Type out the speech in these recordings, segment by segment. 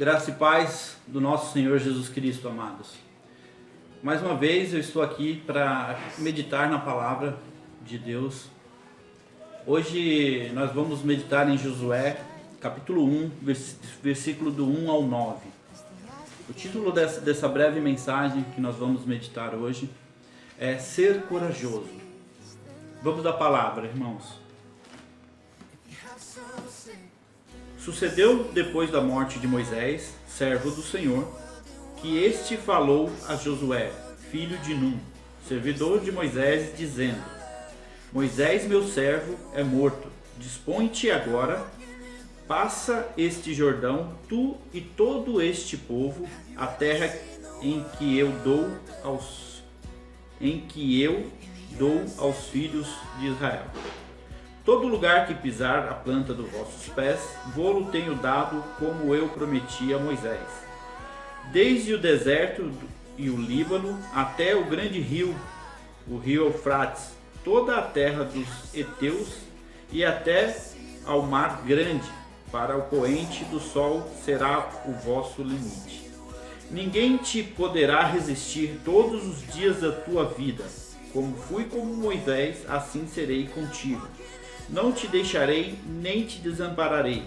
Graça e paz do nosso Senhor Jesus Cristo, amados. Mais uma vez eu estou aqui para meditar na palavra de Deus. Hoje nós vamos meditar em Josué, capítulo 1, versículo do 1 ao 9. O título dessa breve mensagem que nós vamos meditar hoje é Ser Corajoso. Vamos à palavra, irmãos. Sucedeu depois da morte de Moisés, servo do Senhor, que este falou a Josué, filho de Num, servidor de Moisés, dizendo: Moisés, meu servo, é morto. Dispõe-te agora, passa este Jordão, tu e todo este povo, a terra em que eu dou aos filhos de Israel. Todo lugar que pisar a planta dos vossos pés, vou-lo tenho dado, como eu prometi a Moisés. Desde o deserto e o Líbano, até o grande rio, o rio Eufrates, toda a terra dos heteus e até ao mar grande, para o poente do sol será o vosso limite. Ninguém te poderá resistir todos os dias da tua vida. Como fui com Moisés, assim serei contigo. Não te deixarei, nem te desampararei.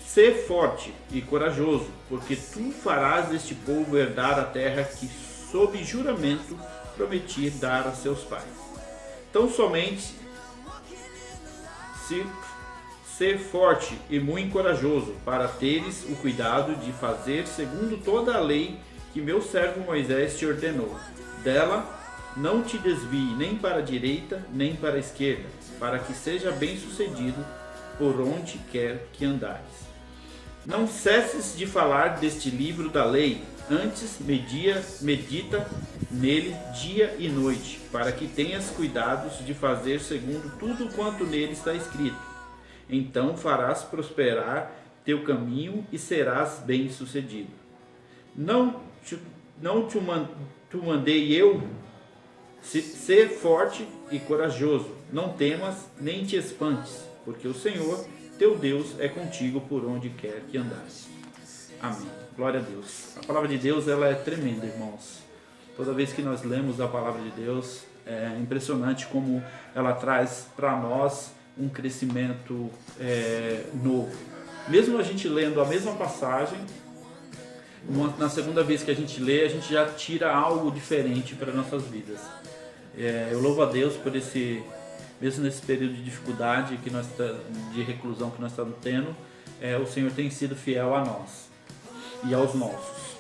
Sê forte e corajoso, porque tu farás este povo herdar a terra que, sob juramento, prometi dar a seus pais. Tão somente ser forte e muito corajoso, para teres o cuidado de fazer segundo toda a lei que meu servo Moisés te ordenou. Dela não te desvie nem para a direita, nem para a esquerda, para que seja bem sucedido por onde quer que andares. Não cesses de falar deste livro da lei, antes medita nele dia e noite, para que tenhas cuidados de fazer segundo tudo quanto nele está escrito. Então farás prosperar teu caminho e serás bem sucedido. Não te mandei eu? Ser forte e corajoso, não temas nem te espantes, porque o Senhor, teu Deus, é contigo por onde quer que andares. Amém. Glória a Deus. A palavra de Deus, ela é tremenda, irmãos. Toda vez que nós lemos a palavra de Deus, é impressionante como ela traz para nós um crescimento novo. Mesmo a gente lendo a mesma passagem, na segunda vez que a gente lê, a gente já tira algo diferente para nossas vidas. Eu louvo a Deus por mesmo nesse período de dificuldade de reclusão que nós estamos tendo, o Senhor tem sido fiel a nós e aos nossos.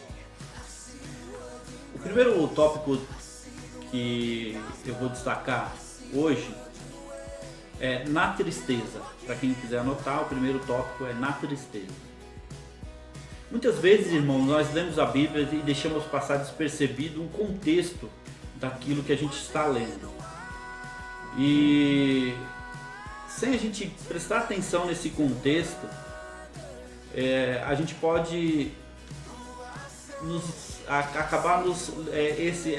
O primeiro tópico que eu vou destacar hoje é na tristeza. Para quem quiser anotar, o primeiro tópico é na tristeza. Muitas vezes, irmãos, nós lemos a Bíblia e deixamos passar despercebido um contexto daquilo que a gente está lendo. E sem a gente prestar atenção nesse contexto, a gente pode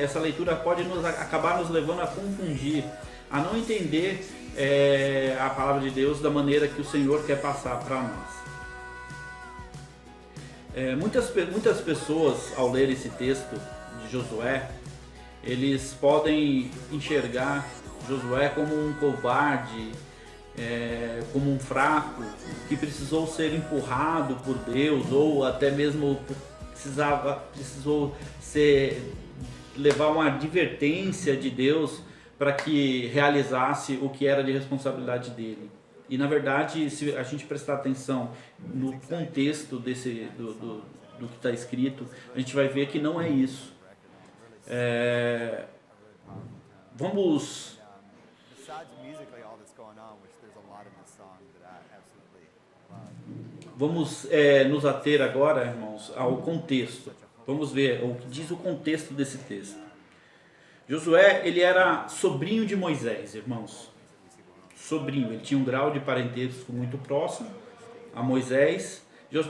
essa leitura pode acabar nos levando a confundir, a não entender a palavra de Deus da maneira que o Senhor quer passar para nós. Muitas pessoas, ao ler esse texto de Josué, eles podem enxergar Josué como um covarde, como um fraco, que precisou ser empurrado por Deus, ou até mesmo precisou levar uma advertência de Deus para que realizasse o que era de responsabilidade dele. E na verdade, se a gente prestar atenção no contexto do que está escrito, a gente vai ver que não é isso. Vamos nos ater agora, irmãos, ao contexto. Vamos ver o que diz o contexto desse texto. Josué, ele era sobrinho de Moisés, irmãos. Sobrinho, ele tinha um grau de parentesco muito próximo a Moisés.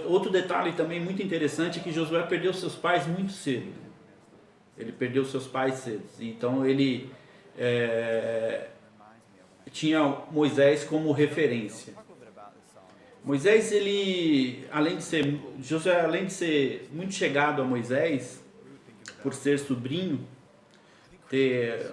Outro detalhe também muito interessante é que Josué perdeu seus pais muito cedo. Ele perdeu seus pais cedo. Então ele tinha Moisés como referência. Moisés, Josué, além de ser muito chegado a Moisés, por ser sobrinho, ter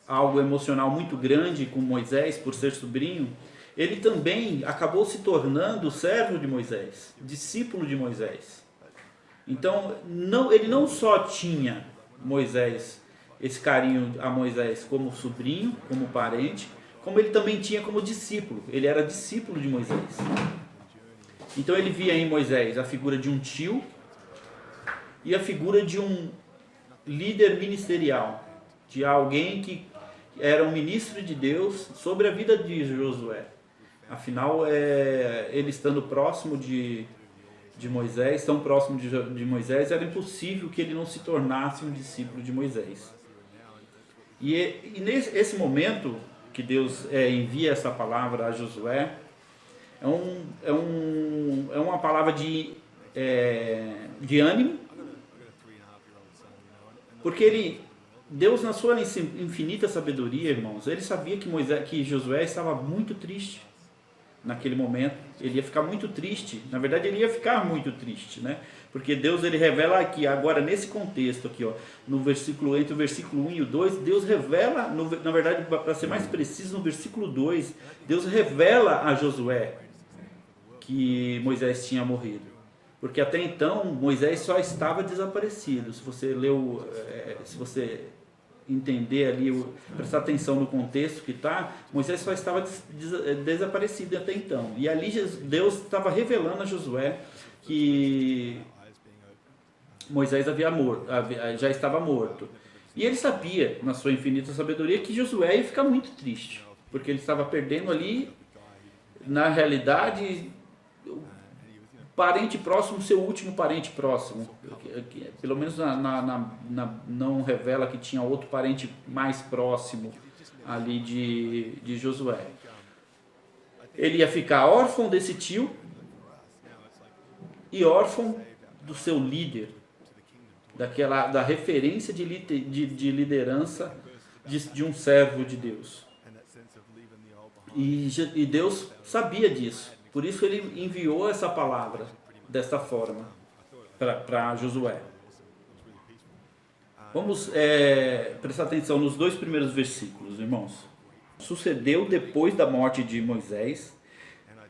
algo emocional muito grande com Moisés, por ser sobrinho, ele também acabou se tornando servo de Moisés, discípulo de Moisés. Então, ele não só tinha esse carinho a Moisés como sobrinho, como parente, como ele também tinha como discípulo. Ele era discípulo de Moisés. Então ele via em Moisés a figura de um tio e a figura de um líder ministerial, de alguém que era um ministro de Deus sobre a vida de Josué. Afinal, ele estando próximo de Moisés, tão próximo de Moisés, era impossível que ele não se tornasse um discípulo de Moisés. E nesse momento que Deus envia essa palavra a Josué, é uma palavra de ânimo, porque Deus, na sua infinita sabedoria, irmãos, ele sabia que Josué estava muito triste naquele momento. Ele ia ficar muito triste. Na verdade, ele ia ficar muito triste, né? Porque Deus, ele revela aqui, agora nesse contexto aqui, ó, entre o versículo 1 e o 2, Deus revela, na verdade, para ser mais preciso, no versículo 2, Deus revela a Josué que Moisés tinha morrido. Porque até então, Moisés só estava desaparecido. Se você entender ali, prestar atenção no contexto que está, Moisés só estava desaparecido até então. E ali Deus estava revelando a Josué que Moisés já estava morto. E ele sabia, na sua infinita sabedoria, que Josué ia ficar muito triste, porque ele estava perdendo ali, na realidade, parente próximo, seu último parente próximo. Pelo menos não revela que tinha outro parente mais próximo ali de Josué. Ele ia ficar órfão desse tio e órfão do seu líder, da referência de liderança de um servo de Deus. E Deus sabia disso. Por isso ele enviou essa palavra desta forma para Josué. Vamos prestar atenção nos 2 primeiros versículos, irmãos. Sucedeu depois da morte de Moisés,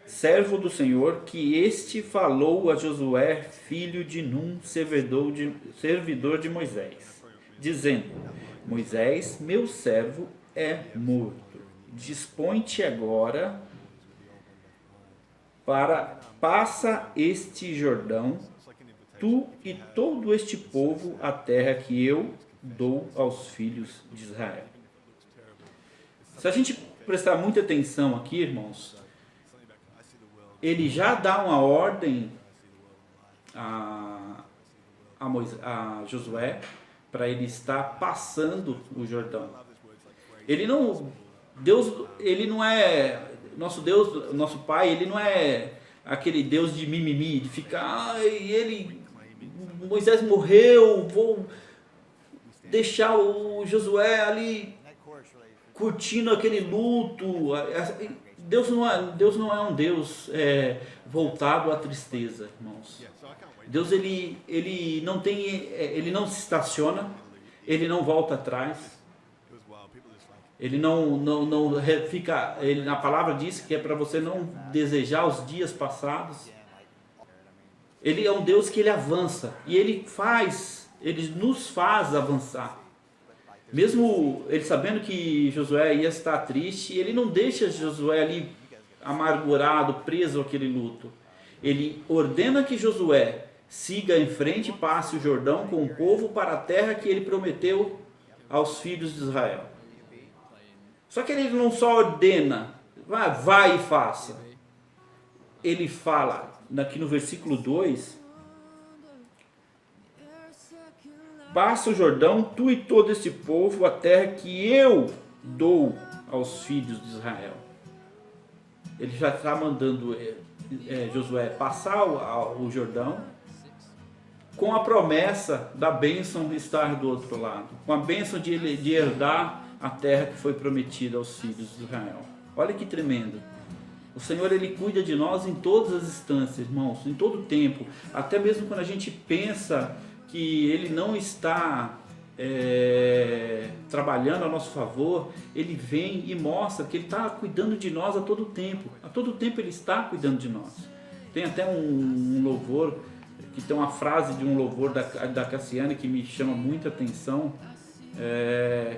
servo do Senhor, que este falou a Josué, filho de Num, servidor de Moisés, dizendo: Moisés, meu servo, é morto. Dispõe-te agora passa este Jordão, tu e todo este povo, a terra que eu dou aos filhos de Israel. Se a gente prestar muita atenção aqui, irmãos, ele já dá uma ordem a Josué para ele estar passando o Jordão. Nosso Pai, ele não é aquele Deus de mimimi, de ficar, Moisés morreu, vou deixar o Josué ali curtindo aquele luto. Deus não é um Deus voltado à tristeza, irmãos. Deus, ele não se estaciona, ele não volta atrás. Ele não fica. A palavra diz que é para você não desejar os dias passados. Ele é um Deus que ele avança e ele nos faz avançar. Mesmo ele sabendo que Josué ia estar triste, ele não deixa Josué ali amargurado, preso àquele luto. Ele ordena que Josué siga em frente e passe o Jordão com o povo para a terra que ele prometeu aos filhos de Israel. Só que ele não só ordena, vai e faça. Ele fala, aqui no versículo 2, passa o Jordão, tu e todo esse povo, a terra que eu dou aos filhos de Israel. Ele já está mandando Josué passar o Jordão, com a promessa da bênção estar do outro lado, com a bênção de herdar a terra que foi prometida aos filhos de Israel. Olha que tremendo. O Senhor, Ele cuida de nós em todas as instâncias, irmãos, em todo o tempo. Até mesmo quando a gente pensa que Ele não está trabalhando a nosso favor, Ele vem e mostra que Ele está cuidando de nós a todo tempo. A todo tempo Ele está cuidando de nós. Tem até um louvor, que tem uma frase de um louvor da Cassiane que me chama muita atenção,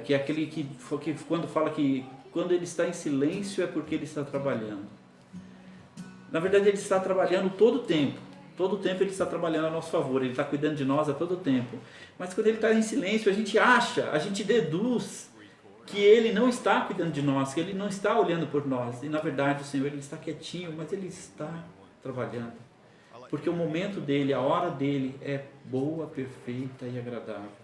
que é aquele que quando fala que quando Ele está em silêncio é porque Ele está trabalhando. Na verdade, Ele está trabalhando todo o tempo. Todo o tempo Ele está trabalhando a nosso favor. Ele está cuidando de nós a todo o tempo. Mas quando Ele está em silêncio, a gente deduz que Ele não está cuidando de nós, que Ele não está olhando por nós. E na verdade o Senhor, Ele está quietinho, mas Ele está trabalhando. Porque o momento dEle, a hora dEle é boa, perfeita e agradável.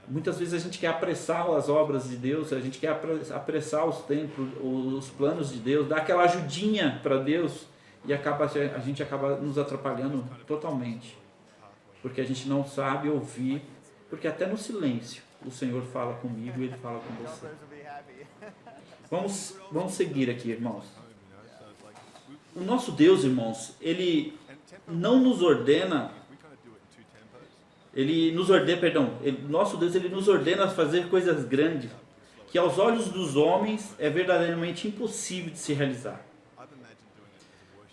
Muitas vezes a gente quer apressar as obras de Deus, a gente quer apressar os tempos, os planos de Deus, dar aquela ajudinha para Deus e a gente acaba nos atrapalhando totalmente. Porque a gente não sabe ouvir, porque até no silêncio o Senhor fala comigo e Ele fala com você. Vamos seguir aqui, irmãos. O nosso Deus, irmãos, Ele não nos ordena... Nosso Deus, Ele nos ordena a fazer coisas grandes, que aos olhos dos homens é verdadeiramente impossível de se realizar.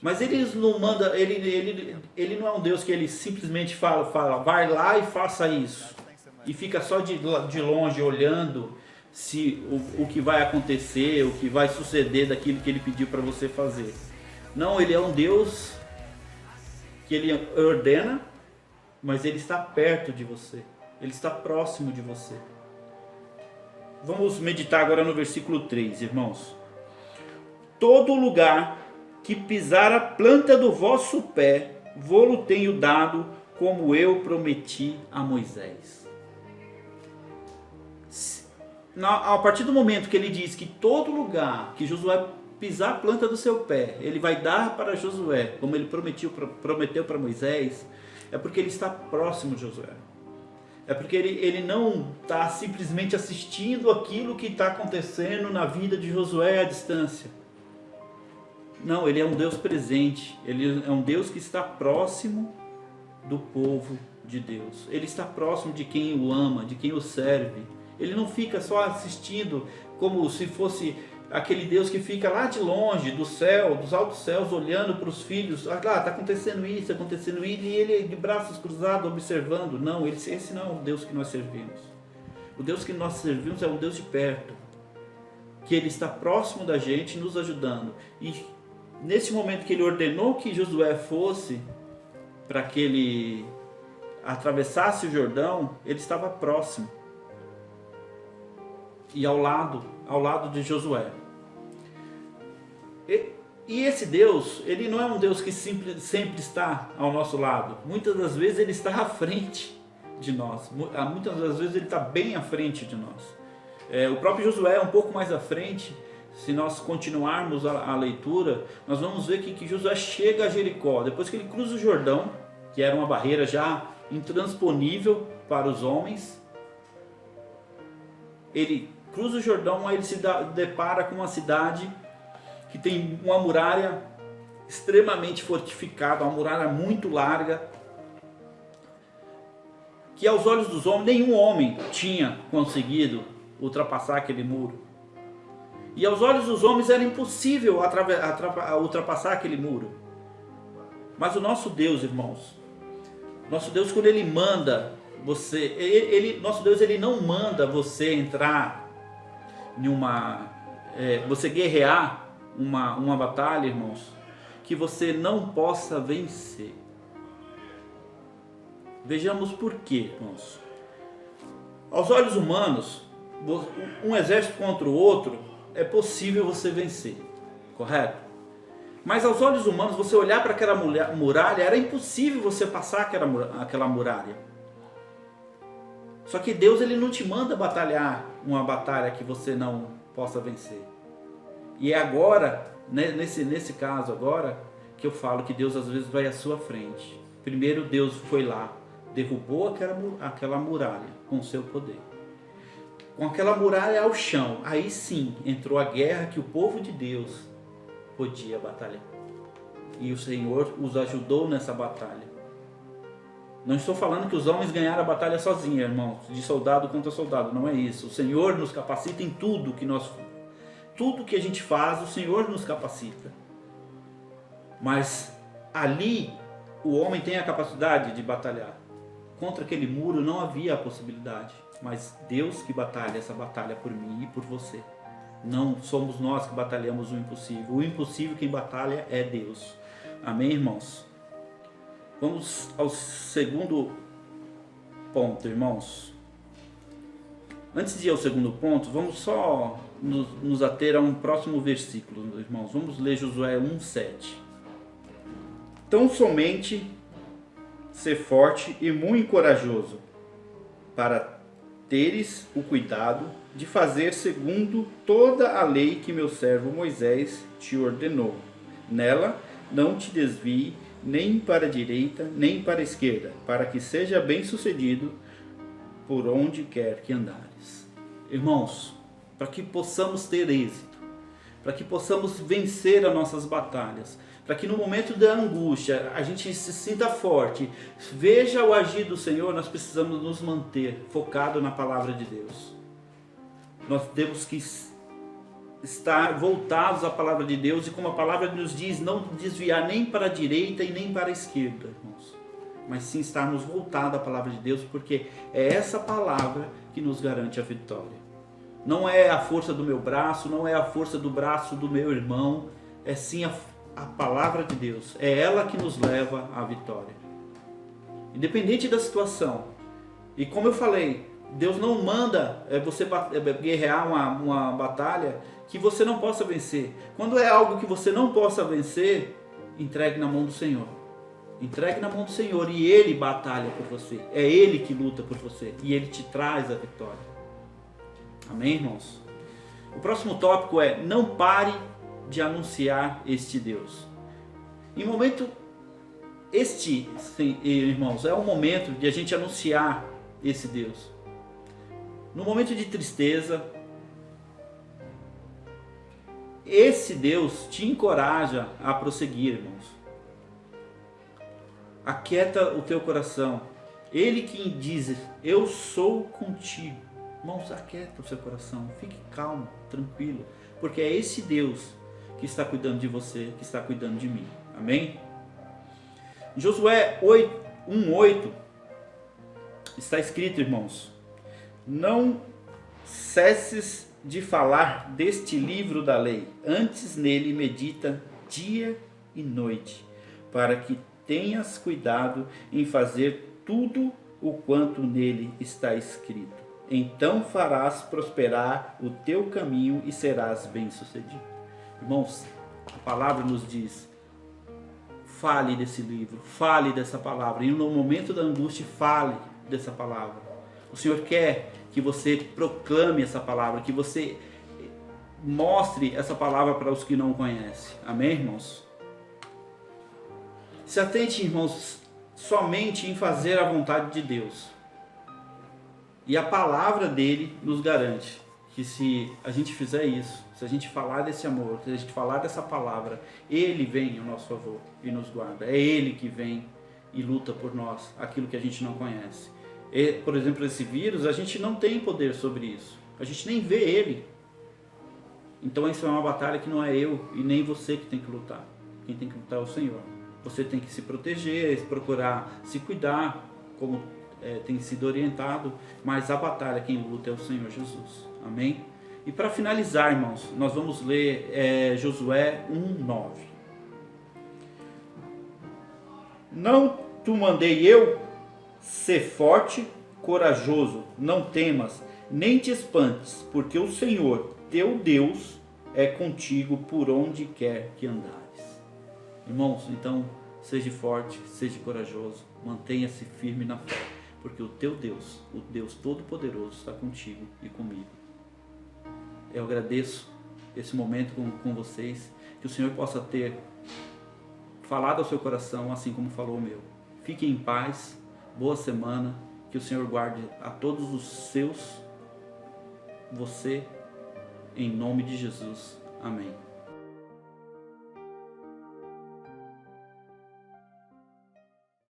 Mas Ele não manda, ele não é um Deus que Ele simplesmente fala, vai lá e faça isso. E fica só de longe olhando se o que vai acontecer, o que vai suceder daquilo que Ele pediu para você fazer. Não, Ele é um Deus que Ele ordena, mas Ele está perto de você. Ele está próximo de você. Vamos meditar agora no versículo 3, irmãos. Todo lugar que pisar a planta do vosso pé, vô-lo tenho dado, como eu prometi a Moisés. A partir do momento que ele diz que todo lugar que Josué pisar a planta do seu pé, ele vai dar para Josué, como ele prometeu para Moisés, é porque ele está próximo de Josué. É porque ele não está simplesmente assistindo aquilo que está acontecendo na vida de Josué à distância. Não, Ele é um Deus presente. Ele é um Deus que está próximo do povo de Deus. Ele está próximo de quem o ama, de quem o serve. Ele não fica só assistindo como se fosse aquele Deus que fica lá de longe, do céu, dos altos céus, olhando para os filhos. Ah, está acontecendo isso, e ele de braços cruzados observando. Não, esse não é o Deus que nós servimos. O Deus que nós servimos é um Deus de perto, que Ele está próximo da gente, nos ajudando. E nesse momento que Ele ordenou que Josué fosse para que ele atravessasse o Jordão, ele estava próximo. E ao lado de Josué. E esse Deus, Ele não é um Deus que sempre está ao nosso lado. Muitas das vezes Ele está à frente de nós. Muitas das vezes Ele está bem à frente de nós. O próprio Josué é um pouco mais à frente. Se nós continuarmos a leitura, nós vamos ver que Josué chega a Jericó. Depois que ele cruza o Jordão, que era uma barreira já intransponível para os homens, ele cruza o Jordão, aí ele se depara com uma cidade que tem uma muralha extremamente fortificada, uma muralha muito larga, que aos olhos dos homens, nenhum homem tinha conseguido ultrapassar aquele muro. E aos olhos dos homens era impossível ultrapassar aquele muro. Mas o nosso Deus, irmãos, nosso Deus, quando Ele manda você, nosso Deus, Ele não manda você entrar você guerrear uma batalha, irmãos, que você não possa vencer. Vejamos por quê, irmãos. Aos olhos humanos, um exército contra o outro, é possível você vencer, correto? Mas aos olhos humanos, você olhar para aquela muralha, era impossível você passar aquela muralha. Só que Deus, Ele não te manda batalhar uma batalha que você não possa vencer. E é agora, nesse caso agora, que eu falo que Deus às vezes vai à sua frente. Primeiro Deus foi lá, derrubou aquela muralha com o seu poder. Com aquela muralha ao chão, aí sim entrou a guerra que o povo de Deus podia batalhar. E o Senhor os ajudou nessa batalha. Não estou falando que os homens ganharam a batalha sozinhos, irmãos, de soldado contra soldado, não é isso. O Senhor nos capacita em tudo que a gente faz, o Senhor nos capacita. Mas ali o homem tem a capacidade de batalhar. Contra aquele muro não havia a possibilidade, mas Deus que batalha essa batalha por mim e por você. Não somos nós que batalhamos o impossível. O impossível quem batalha é Deus. Amém, irmãos? Vamos ao segundo ponto, irmãos. Antes de ir ao segundo ponto, vamos só nos ater a um próximo versículo, irmãos. Vamos ler Josué 1:7. Tão somente ser forte e muito corajoso, para teres o cuidado de fazer segundo toda a lei que meu servo Moisés te ordenou. Nela não te desvie nem para a direita, nem para a esquerda, para que seja bem sucedido por onde quer que andares. Irmãos, para que possamos ter êxito, para que possamos vencer as nossas batalhas, para que no momento da angústia a gente se sinta forte, veja o agir do Senhor, nós precisamos nos manter focados na palavra de Deus. Nós temos que estar voltados à palavra de Deus, e como a palavra nos diz, não desviar nem para a direita e nem para a esquerda, irmãos, mas sim estarmos voltados à palavra de Deus, porque é essa palavra que nos garante a vitória. Não é a força do meu braço, não é a força do braço do meu irmão, é sim a palavra de Deus, é ela que nos leva à vitória, independente da situação. E como eu falei, Deus não manda você guerrear uma batalha que você não possa vencer. Quando é algo que você não possa vencer, entregue na mão do Senhor. Entregue na mão do Senhor e Ele batalha por você. É Ele que luta por você e Ele te traz a vitória. Amém, irmãos? O próximo tópico é: não pare de anunciar este Deus. Irmãos, é o momento de a gente anunciar esse Deus. No momento de tristeza, esse Deus te encoraja a prosseguir, irmãos. Aquieta o teu coração. Ele que diz: eu sou contigo. Irmãos, aquieta o seu coração. Fique calmo, tranquilo. Porque é esse Deus que está cuidando de você, que está cuidando de mim. Amém? Em Josué 1:8 está escrito, irmãos: não cesses de falar deste livro da lei, antes nele medita dia e noite, para que tenhas cuidado em fazer tudo o quanto nele está escrito. Então farás prosperar o teu caminho e serás bem-sucedido. Irmãos, a palavra nos diz: fale desse livro, fale dessa palavra, e no momento da angústia fale dessa palavra. O Senhor quer que você proclame essa palavra, que você mostre essa palavra para os que não conhecem. Amém, irmãos? Se atente, irmãos, somente em fazer a vontade de Deus. E a palavra dele nos garante que se a gente fizer isso, se a gente falar desse amor, se a gente falar dessa palavra, Ele vem ao nosso favor e nos guarda. É Ele que vem e luta por nós, aquilo que a gente não conhece. E, por exemplo, esse vírus, a gente não tem poder sobre isso. A gente nem vê ele. Então isso é uma batalha que não é eu e nem você que tem que lutar. Quem tem que lutar é o Senhor. Você tem que se proteger, procurar se cuidar, como tem sido orientado, mas a batalha quem luta é o Senhor Jesus. Amém? E para finalizar, irmãos, nós vamos ler Josué 1:9. Não te mandei eu ser forte, corajoso, não temas, nem te espantes, porque o Senhor, teu Deus, é contigo por onde quer que andares. Irmãos, então, seja forte, seja corajoso, mantenha-se firme na fé, porque o teu Deus, o Deus Todo-Poderoso, está contigo e comigo. Eu agradeço esse momento com vocês, que o Senhor possa ter falado ao seu coração, assim como falou o meu. Fiquem em paz, boa semana, que o Senhor guarde a todos os seus, você, em nome de Jesus. Amém.